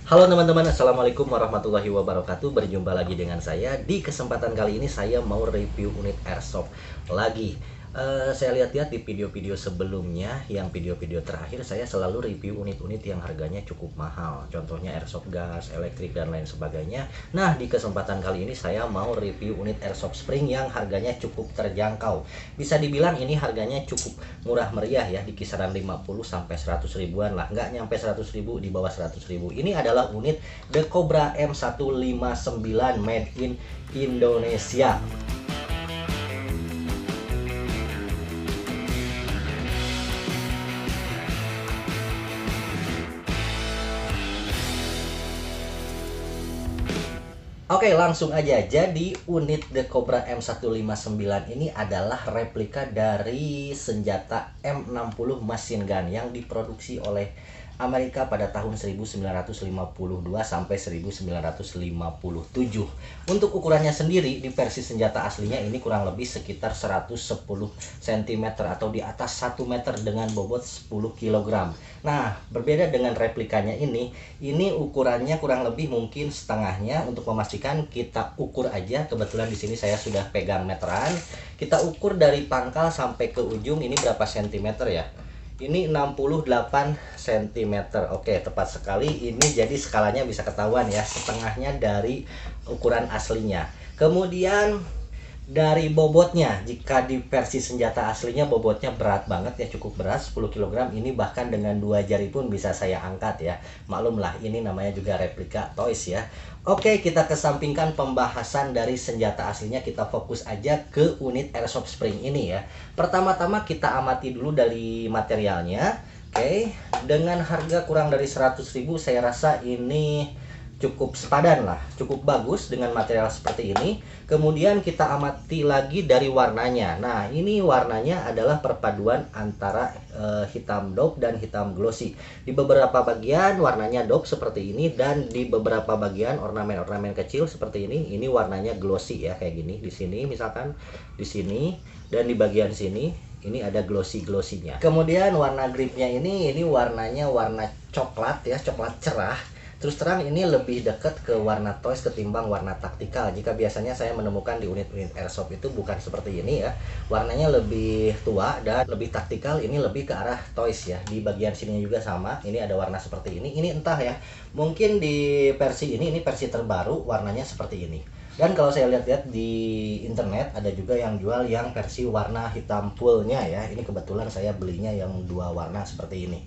Halo teman-teman, Assalamualaikum warahmatullahi wabarakatuh. Berjumpa lagi dengan saya. Di kesempatan kali ini saya mau review unit airsoft lagi. Saya lihat-lihat di video-video sebelumnya, yang video-video terakhir saya selalu review unit-unit yang harganya cukup mahal. Contohnya airsoft gas, elektrik, dan lain sebagainya. Nah, di kesempatan kali ini saya mau review unit airsoft spring yang harganya cukup terjangkau. Bisa dibilang ini harganya cukup murah meriah ya, di kisaran 50 sampai 100 ribuan lah. Nggak nyampe 100 ribu, di bawah 100 ribu. Ini adalah unit The Cobra M159 made in Indonesia. Oke, langsung aja. Jadi unit The Cobra M159 ini adalah replika dari senjata M60 machine gun yang diproduksi oleh Amerika pada tahun 1952 sampai 1957. Untuk ukurannya sendiri di versi senjata aslinya ini kurang lebih sekitar 110 cm atau di atas 1 meter dengan bobot 10 kg. Nah, berbeda dengan replikanya ini ukurannya kurang lebih mungkin setengahnya. Untuk memastikan kita ukur aja. Kebetulan di sini saya sudah pegang meteran. Kita ukur dari pangkal sampai ke ujung ini berapa sentimeter ya? Ini 68 cm. Oke, tepat sekali. Ini jadi skalanya bisa ketahuan ya, setengahnya dari ukuran aslinya. Kemudian dari bobotnya, jika di versi senjata aslinya bobotnya berat banget ya, cukup berat 10 kg. Ini bahkan dengan 2 jari pun bisa saya angkat ya. Maklumlah, ini namanya juga replika toys ya. Oke, kita kesampingkan pembahasan dari senjata aslinya, kita fokus aja ke unit airsoft spring ini ya. Pertama-tama kita amati dulu dari materialnya. Oke, dengan harga kurang dari 100 ribu saya rasa ini cukup sepadan lah, cukup bagus dengan material seperti ini. Kemudian kita amati lagi dari warnanya. Nah, ini warnanya adalah perpaduan antara hitam dope dan hitam glossy. Di beberapa bagian warnanya dope seperti ini, dan di beberapa bagian ornamen-ornamen kecil seperti ini warnanya glossy ya, kayak gini. Di sini misalkan, di sini, dan di bagian sini ini ada glossy-glossinya. Kemudian warna gripnya ini warnanya warna coklat ya, coklat cerah. Terus terang ini lebih dekat ke warna toys ketimbang warna taktikal. Jika biasanya saya menemukan di unit-unit airsoft itu bukan seperti ini ya. Warnanya lebih tua dan lebih taktikal, ini lebih ke arah toys ya. Di bagian sini juga sama, ini ada warna seperti ini. Ini entah ya, mungkin di versi ini versi terbaru warnanya seperti ini. Dan kalau saya lihat-lihat di internet ada juga yang jual yang versi warna hitam fullnya ya. Ini kebetulan saya belinya yang dua warna seperti ini.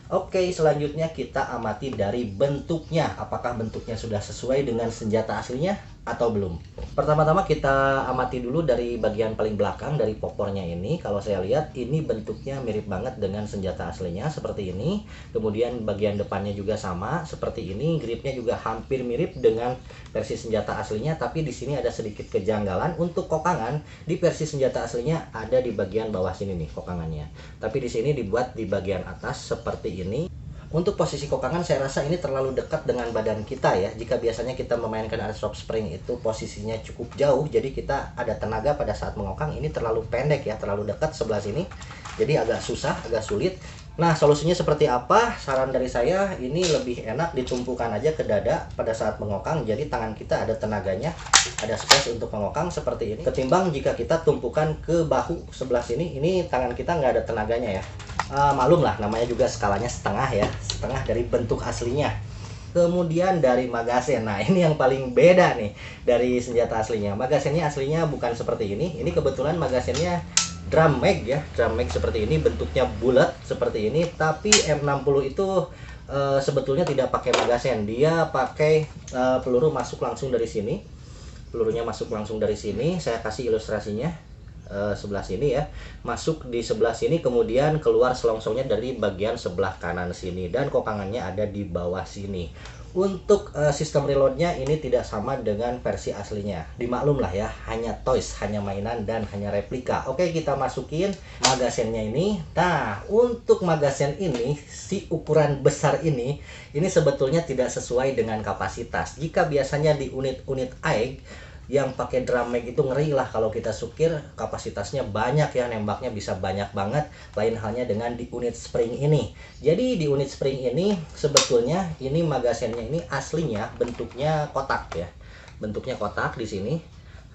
Oke, selanjutnya kita amati dari bentuknya. Apakah bentuknya sudah sesuai dengan senjata aslinya atau belum? Pertama-tama kita amati dulu dari bagian paling belakang, dari popornya ini. Kalau saya lihat ini bentuknya mirip banget dengan senjata aslinya seperti ini. Kemudian bagian depannya juga sama seperti ini. Gripnya juga hampir mirip dengan versi senjata aslinya, tapi di sini ada sedikit kejanggalan. Untuk kokangan di versi senjata aslinya ada di bagian bawah sini nih kokangannya. Tapi di sini dibuat di bagian atas seperti ini. Untuk posisi kokangan saya rasa ini terlalu dekat dengan badan kita ya. Jika biasanya kita memainkan airsoft spring itu posisinya cukup jauh, jadi kita ada tenaga pada saat mengokang. Ini terlalu pendek ya, terlalu dekat sebelah sini. Jadi agak susah, agak sulit. Nah, solusinya seperti apa? Saran dari saya, ini lebih enak ditumpukan aja ke dada pada saat mengokang. Jadi tangan kita ada tenaganya, ada space untuk mengokang seperti ini. Ketimbang jika kita tumpukan ke bahu sebelah sini, ini tangan kita nggak ada tenaganya ya. Malum lah, namanya juga skalanya setengah ya, setengah dari bentuk aslinya. Kemudian dari magazen, nah ini yang paling beda nih dari senjata aslinya. Magazennya aslinya bukan seperti ini kebetulan magazennya drum mag ya, drum mag seperti ini, bentuknya bulat seperti ini. Tapi M60 itu sebetulnya tidak pakai magazen, dia pakai peluru masuk langsung dari sini. Pelurunya masuk langsung dari sini, saya kasih ilustrasinya. Sebelah sini ya, masuk di sebelah sini, kemudian keluar selongsongnya dari bagian sebelah kanan sini, dan kokangannya ada di bawah sini. Untuk sistem reloadnya ini tidak sama dengan versi aslinya. Dimaklum lah ya, hanya toys, hanya mainan dan hanya replika. Oke, kita masukin magazennya ini. Nah, untuk magazen ini, si ukuran besar ini sebetulnya tidak sesuai dengan kapasitas. Jika biasanya di unit-unit AEG yang pakai drum mag itu ngeri lah kalau kita sukir, kapasitasnya banyak ya, nembaknya bisa banyak banget. Lain halnya dengan di unit spring ini. Jadi di unit spring ini sebetulnya ini magazinnya ini aslinya bentuknya kotak ya. Bentuknya kotak di sini.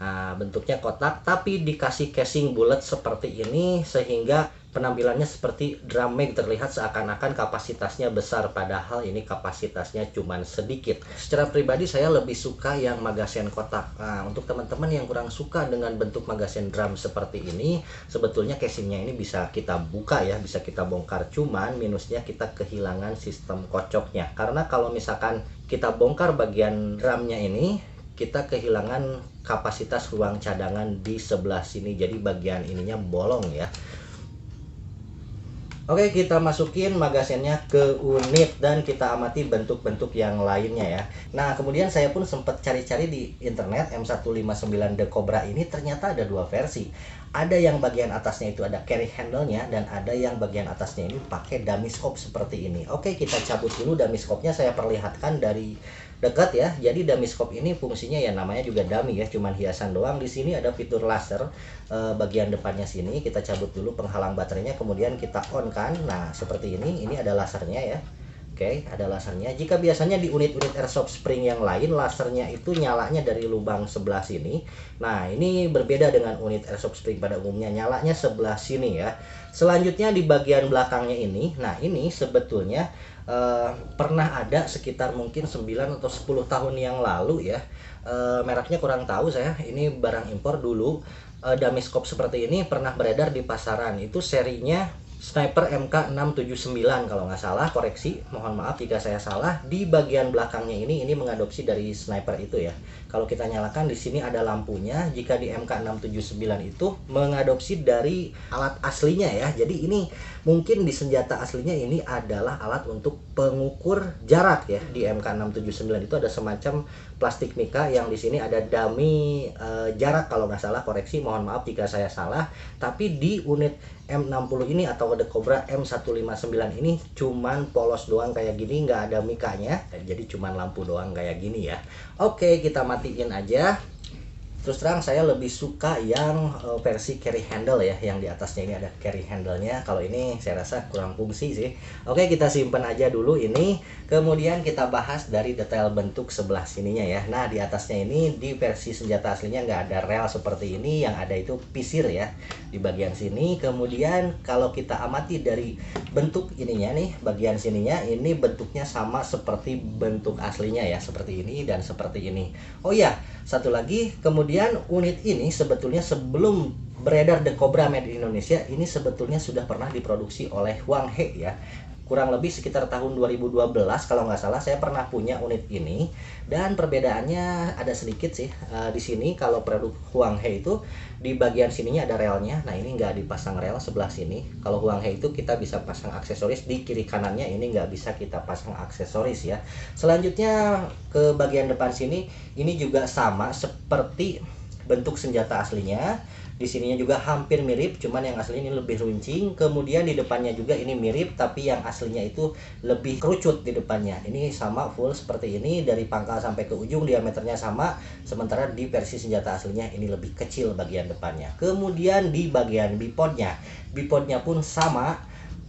Nah, bentuknya kotak tapi dikasih casing bulat seperti ini sehingga penampilannya seperti drum mag, terlihat seakan-akan kapasitasnya besar padahal ini kapasitasnya cuman sedikit. Secara pribadi saya lebih suka yang magazin kotak. Nah, untuk teman-teman yang kurang suka dengan bentuk magazin drum seperti ini, sebetulnya casingnya ini bisa kita buka ya, bisa kita bongkar, cuman minusnya kita kehilangan sistem kocoknya. Karena kalau misalkan kita bongkar bagian drumnya ini, kita kehilangan kapasitas ruang cadangan di sebelah sini, jadi bagian ininya bolong ya. Oke, kita masukin magazinnya ke unit dan kita amati bentuk-bentuk yang lainnya ya. Nah, kemudian saya pun sempat cari-cari di internet M159 The Cobra ini ternyata ada dua versi. Ada yang bagian atasnya itu ada carry handle-nya dan ada yang bagian atasnya ini pakai dummy scope seperti ini. Oke, kita cabut dulu dummy scope-nya, saya perlihatkan dari dekat ya. Jadi dummy scope ini fungsinya ya namanya juga dummy ya, cuman hiasan doang. Di sini ada fitur laser bagian depannya sini. Kita cabut dulu penghalang baterainya, kemudian kita on kan. Nah, seperti ini ada lasernya ya. Oke, ada lasernya. Jika biasanya di unit-unit airsoft spring yang lain lasernya itu nyalanya dari lubang sebelah sini. Nah, ini berbeda dengan unit airsoft spring pada umumnya, nyalanya sebelah sini ya. Selanjutnya di bagian belakangnya ini, nah ini sebetulnya pernah ada sekitar mungkin 9 atau 10 tahun yang lalu ya. Mereknya kurang tahu saya, ini barang impor dulu. Dummy scope seperti ini pernah beredar di pasaran, itu serinya Sniper MK679 kalau nggak salah, koreksi, mohon maaf jika saya salah. Di bagian belakangnya ini mengadopsi dari sniper itu ya. Kalau kita nyalakan di sini ada lampunya. Jika di MK679 itu mengadopsi dari alat aslinya ya. Jadi ini mungkin di senjata aslinya ini adalah alat untuk pengukur jarak ya. Di MK679 itu ada semacam plastik mika yang di sini ada dummy jarak kalau nggak salah, koreksi, mohon maaf jika saya salah. Tapi di unit M60 ini atau The Cobra M159 ini cuman polos doang kayak gini, nggak ada mikanya, jadi cuman lampu doang kayak gini ya. Oke, kita matiin aja. Terus terang saya lebih suka yang versi carry handle ya, yang di atasnya ini ada carry handle-nya. Kalau ini saya rasa kurang fungsi sih. Oke, kita simpan aja dulu ini. Kemudian kita bahas dari detail bentuk sebelah sininya ya. Nah, di atasnya ini di versi senjata aslinya nggak ada rel seperti ini, yang ada itu pisir ya di bagian sini. Kemudian kalau kita amati dari bentuk ininya nih, bagian sininya ini bentuknya sama seperti bentuk aslinya ya, seperti ini dan seperti ini. Oh iya, satu lagi, kemudian unit ini sebetulnya sebelum beredar The Cobra Made in Indonesia ini sebetulnya sudah pernah diproduksi oleh Hwang He ya. Kurang lebih sekitar tahun 2012 kalau nggak salah saya pernah punya unit ini, dan perbedaannya ada sedikit sih. Di sini kalau produk Hwang He itu di bagian sininya ada relnya. Nah, ini nggak dipasang rel sebelah sini. Kalau Hwang He itu kita bisa pasang aksesoris, di kiri kanannya ini nggak bisa kita pasang aksesoris ya. Selanjutnya ke bagian depan sini, ini juga sama seperti bentuk senjata aslinya. Di sininya juga hampir mirip, cuman yang aslinya ini lebih runcing. Kemudian di depannya juga ini mirip, tapi yang aslinya itu lebih kerucut di depannya. Ini sama full seperti ini, dari pangkal sampai ke ujung diameternya sama. Sementara di versi senjata aslinya ini lebih kecil bagian depannya. Kemudian di bagian bipodnya pun sama,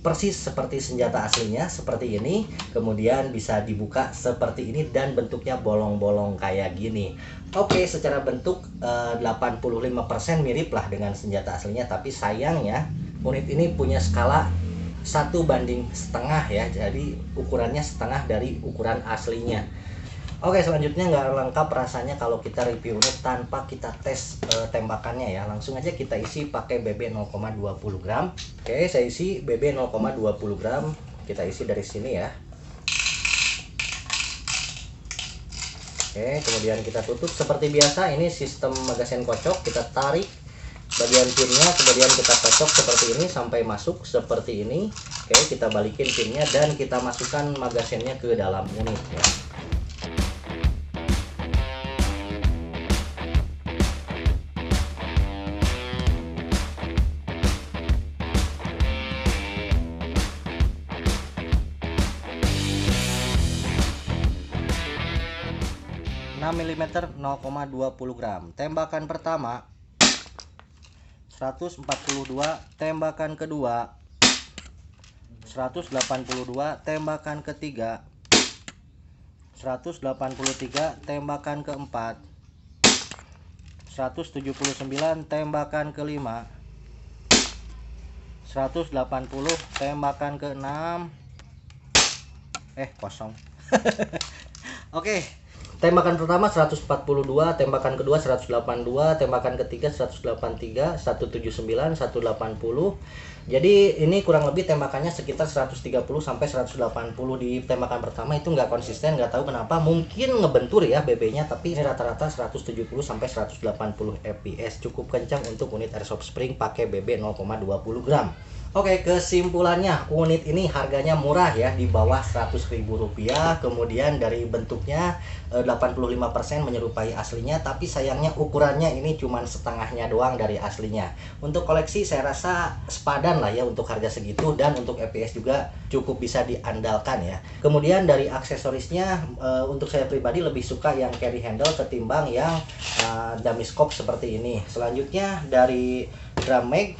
persis seperti senjata aslinya seperti ini. Kemudian bisa dibuka seperti ini dan bentuknya bolong-bolong kayak gini. Oke, secara bentuk 85% mirip lah dengan senjata aslinya, tapi sayangnya unit ini punya skala 1:1,5 ya, jadi ukurannya setengah dari ukuran aslinya. Oke, selanjutnya nggak lengkap rasanya kalau kita review unit tanpa kita tes tembakannya ya. Langsung aja kita isi pakai BB 0,20 gram. Oke, saya isi BB 0,20 gram. Kita isi dari sini ya. Oke, kemudian kita tutup seperti biasa. Ini sistem magazin kocok. Kita tarik bagian pinnya, kemudian kita kocok seperti ini sampai masuk seperti ini. Oke, kita balikin pinnya dan kita masukkan magazinnya ke dalam unit ya. mm 0,20 gram. Tembakan pertama 142, tembakan kedua 182, tembakan ketiga 183, tembakan keempat 179, tembakan kelima 180, tembakan keenam kosong. Oke. Tembakan pertama 142, tembakan kedua 182, tembakan ketiga 183, 179, 180. Jadi ini kurang lebih tembakannya sekitar 130 sampai 180 di tembakan pertama. Itu nggak konsisten, nggak tahu kenapa. Mungkin ngebentur ya BB-nya, tapi rata-rata 170 sampai 180 fps. Cukup kencang untuk unit airsoft spring pakai BB 0,20 gram. Oke, kesimpulannya unit ini harganya murah ya, di bawah Rp100.000. Kemudian dari bentuknya 85% menyerupai aslinya, tapi sayangnya ukurannya ini cuma setengahnya doang dari aslinya. Untuk koleksi saya rasa sepadan lah ya untuk harga segitu, dan untuk FPS juga cukup bisa diandalkan ya. Kemudian dari aksesorisnya untuk saya pribadi lebih suka yang carry handle ketimbang yang dummy scope seperti ini. Selanjutnya dari drum mag,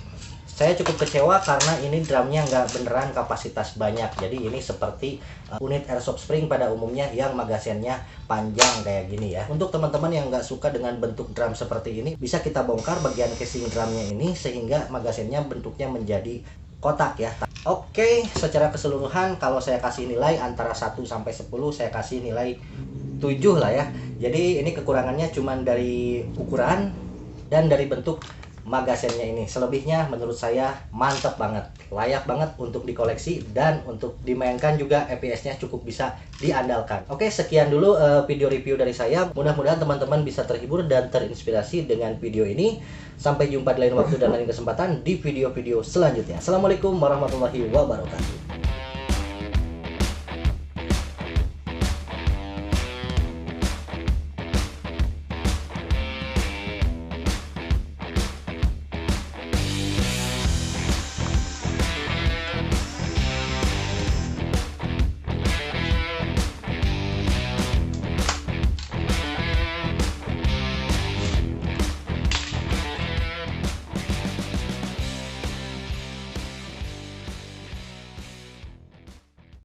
saya cukup kecewa karena ini drumnya nggak beneran kapasitas banyak. Jadi ini seperti unit airsoft spring pada umumnya yang magazinnya panjang kayak gini ya. Untuk teman-teman yang nggak suka dengan bentuk drum seperti ini, bisa kita bongkar bagian casing drumnya ini sehingga magazinnya bentuknya menjadi kotak ya. Oke, secara keseluruhan kalau saya kasih nilai antara 1 sampai 10, saya kasih nilai 7 lah ya. Jadi ini kekurangannya cuman dari ukuran dan dari bentuk magazinnya ini. Selebihnya menurut saya mantap banget, layak banget untuk dikoleksi, dan untuk dimainkan juga FPS-nya cukup bisa diandalkan. Oke, sekian dulu video review dari saya. Mudah-mudahan teman-teman bisa terhibur dan terinspirasi dengan video ini. Sampai jumpa di lain waktu dan lain kesempatan di video-video selanjutnya. Assalamualaikum warahmatullahi wabarakatuh.